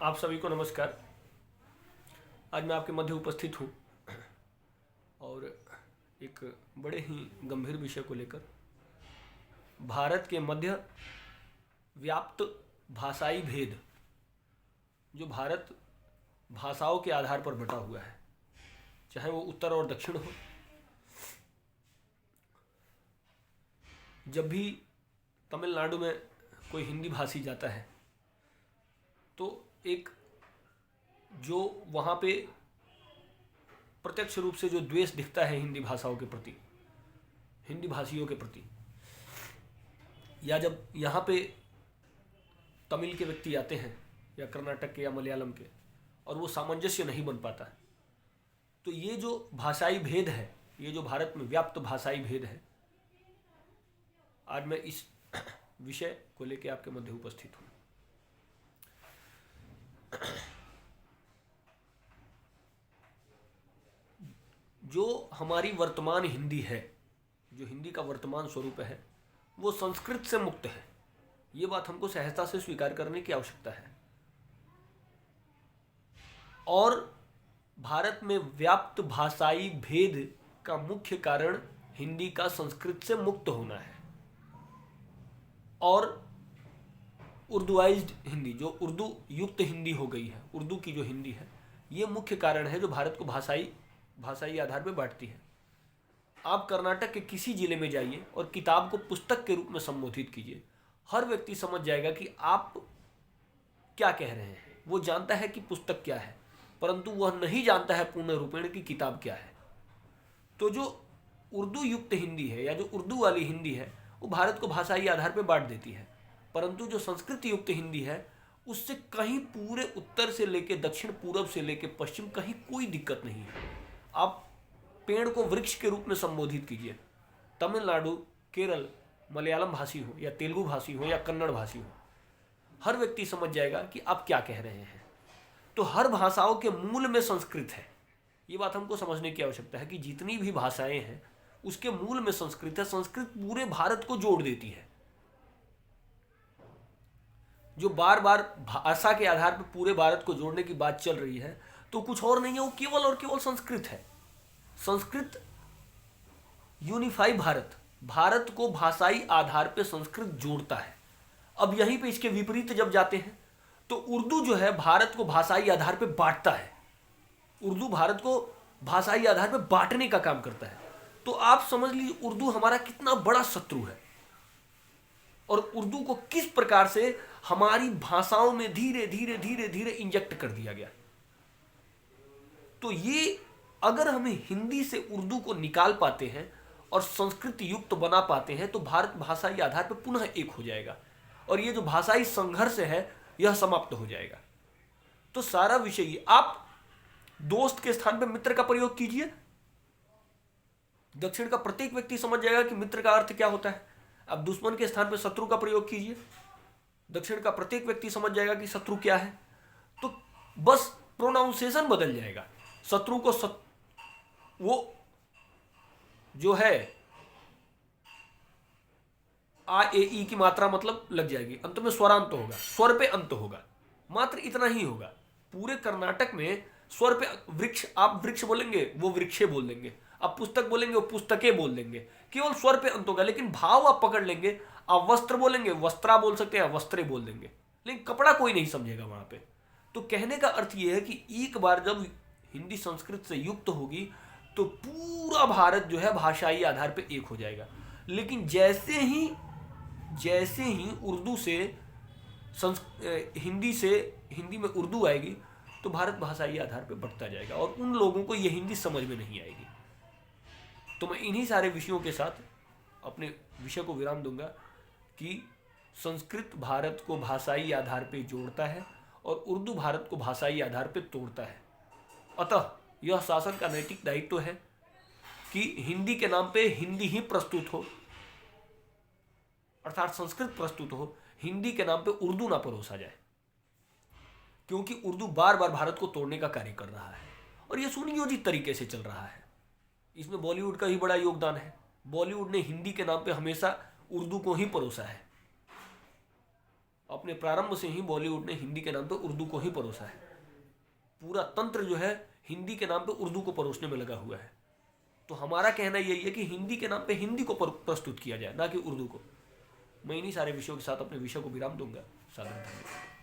आप सभी को नमस्कार। आज मैं आपके मध्य उपस्थित हूँ और एक बड़े ही गंभीर विषय को लेकर, भारत के मध्य व्याप्त भाषाई भेद, जो भारत भाषाओं के आधार पर बटा हुआ है, चाहे वो उत्तर और दक्षिण हो। जब भी तमिलनाडु में कोई हिंदी भाषी जाता है तो एक जो वहाँ पे प्रत्यक्ष रूप से जो द्वेष दिखता है हिंदी भाषाओं के प्रति, हिंदी भाषियों के प्रति, या जब यहाँ पे तमिल के व्यक्ति आते हैं या कर्नाटक के या मलयालम के और वो सामंजस्य नहीं बन पाता, तो ये जो भाषाई भेद है, ये जो भारत में व्याप्त भाषाई भेद है, आज मैं इस विषय को लेकर आपके मध्य उपस्थित हूँ। जो हमारी वर्तमान हिंदी है, जो हिंदी का वर्तमान स्वरूप है, वो संस्कृत से मुक्त है। ये बात हमको सहजता से स्वीकार करने की आवश्यकता है। और भारत में व्याप्त भाषाई भेद का मुख्य कारण हिंदी का संस्कृत से मुक्त होना है। और उर्दूआइज्ड हिंदी, जो उर्दू युक्त हिंदी हो गई है, उर्दू की जो हिंदी है, ये मुख्य कारण है जो भारत को भाषाई आधार पर बांटती है। आप कर्नाटक के किसी जिले में जाइए और किताब को पुस्तक के रूप में संबोधित कीजिए, हर व्यक्ति समझ जाएगा कि आप क्या कह रहे हैं। वो जानता है कि पुस्तक क्या है, परंतु वह नहीं जानता है पूर्ण रूपेण की किताब क्या है। तो जो उर्दू युक्त हिंदी है या जो उर्दू वाली हिंदी है, वो भारत को भाषाई आधार पर बांट देती है। परंतु जो संस्कृत युक्त हिंदी है, उससे कहीं पूरे उत्तर से लेके दक्षिण, पूरब से लेके पश्चिम, कहीं कोई दिक्कत नहीं है। आप पेड़ को वृक्ष के रूप में संबोधित कीजिए, तमिलनाडु, केरल, मलयालम भाषी हो या तेलुगु भाषी हो या कन्नड़ भाषी हो, हर व्यक्ति समझ जाएगा कि आप क्या कह रहे हैं। तो हर भाषाओं के मूल में संस्कृत है। ये बात हमको समझने की आवश्यकता है कि जितनी भी भाषाएं हैं उसके मूल में संस्कृत है। संस्कृत पूरे भारत को जोड़ देती है। जो बार बार भाषा के आधार पर पूरे भारत को जोड़ने की बात चल रही है, तो कुछ और नहीं है, वो केवल और केवल संस्कृत है। संस्कृत यूनिफाई भारत को भाषाई आधार पे संस्कृत जोड़ता है। अब यहीं पे इसके विपरीत जब जाते हैं तो उर्दू जो है भारत को भाषाई आधार पे बांटता है। उर्दू भारत को भाषाई आधार पे बांटने का काम करता है। तो आप समझ लीजिए उर्दू हमारा कितना बड़ा शत्रु है और उर्दू को किस प्रकार से हमारी भाषाओं में धीरे धीरे धीरे धीरे इंजेक्ट कर दिया गया। तो ये अगर हमें हिंदी से उर्दू को निकाल पाते हैं और संस्कृत युक्त बना पाते हैं तो भारत भाषाई आधार पर पुनः एक हो जाएगा और ये जो भाषाई संघर्ष है यह समाप्त हो जाएगा। तो सारा विषय, आप दोस्त के स्थान पर मित्र का प्रयोग कीजिए, दक्षिण का प्रत्येक व्यक्ति समझ जाएगा कि मित्र का अर्थ क्या होता है। अब दुश्मन के स्थान पर शत्रु का प्रयोग कीजिए, दक्षिण का प्रत्येक व्यक्ति समझ जाएगा कि शत्रु क्या है। तो बस प्रोनाउंसिएशन बदल जाएगा। शत्रु को वो जो है आ ए ई की मात्रा मतलब लग जाएगी, अंत में स्वरांत होगा, स्वर पे अंत होगा, मात्र इतना ही होगा। पूरे कर्नाटक में स्वर पे वृक्ष, आप वृक्ष बोलेंगे वो वृक्षे बोल देंगे, आप पुस्तक बोलेंगे वो पुस्तकें बोल देंगे, केवल स्वर पे अंत होगा। लेकिन भाव आप पकड़ लेंगे, आप वस्त्र बोलेंगे वस्त्रा बोल सकते हैं, वस्त्रे बोल देंगे, लेकिन कपड़ा कोई नहीं समझेगा वहां पे। तो कहने का अर्थ यह है कि एक बार जब हिंदी संस्कृत से युक्त होगी तो पूरा भारत जो है भाषाई आधार पे एक हो जाएगा। लेकिन जैसे ही उर्दू से हिंदी में उर्दू आएगी तो भारत भाषाई आधार पे बढ़ता जाएगा और उन लोगों को यह हिंदी समझ में नहीं आएगी। तो मैं इन्हीं सारे विषयों के साथ अपने विषय को विराम दूंगा कि संस्कृत भारत को भाषाई आधार पे जोड़ता है और उर्दू भारत को भाषाई आधार पे तोड़ता है। अतः यह शासन का नैतिक दायित्व है कि हिंदी के नाम पे हिंदी ही प्रस्तुत हो, अर्थात संस्कृत प्रस्तुत हो, हिंदी के नाम पे उर्दू ना परोसा जाए, क्योंकि उर्दू बार बार भारत को तोड़ने का कार्य कर रहा है और यह सुनियोजित तरीके से चल रहा है। इसमें बॉलीवुड का ही बड़ा योगदान है। बॉलीवुड ने हिंदी के नाम पे हमेशा उर्दू को ही परोसा है। अपने प्रारंभ से ही बॉलीवुड ने हिंदी के नाम पे उर्दू को ही परोसा है। पूरा तंत्र जो है हिंदी के नाम पे उर्दू को परोसने में लगा हुआ है। तो हमारा कहना यही है कि हिंदी के नाम पे हिंदी को प्रस्तुत किया जाए, ना कि उर्दू को। मैं इन्हीं सारे विषयों के साथ अपने विषय को विराम दूंगा। सादर धन्यवाद।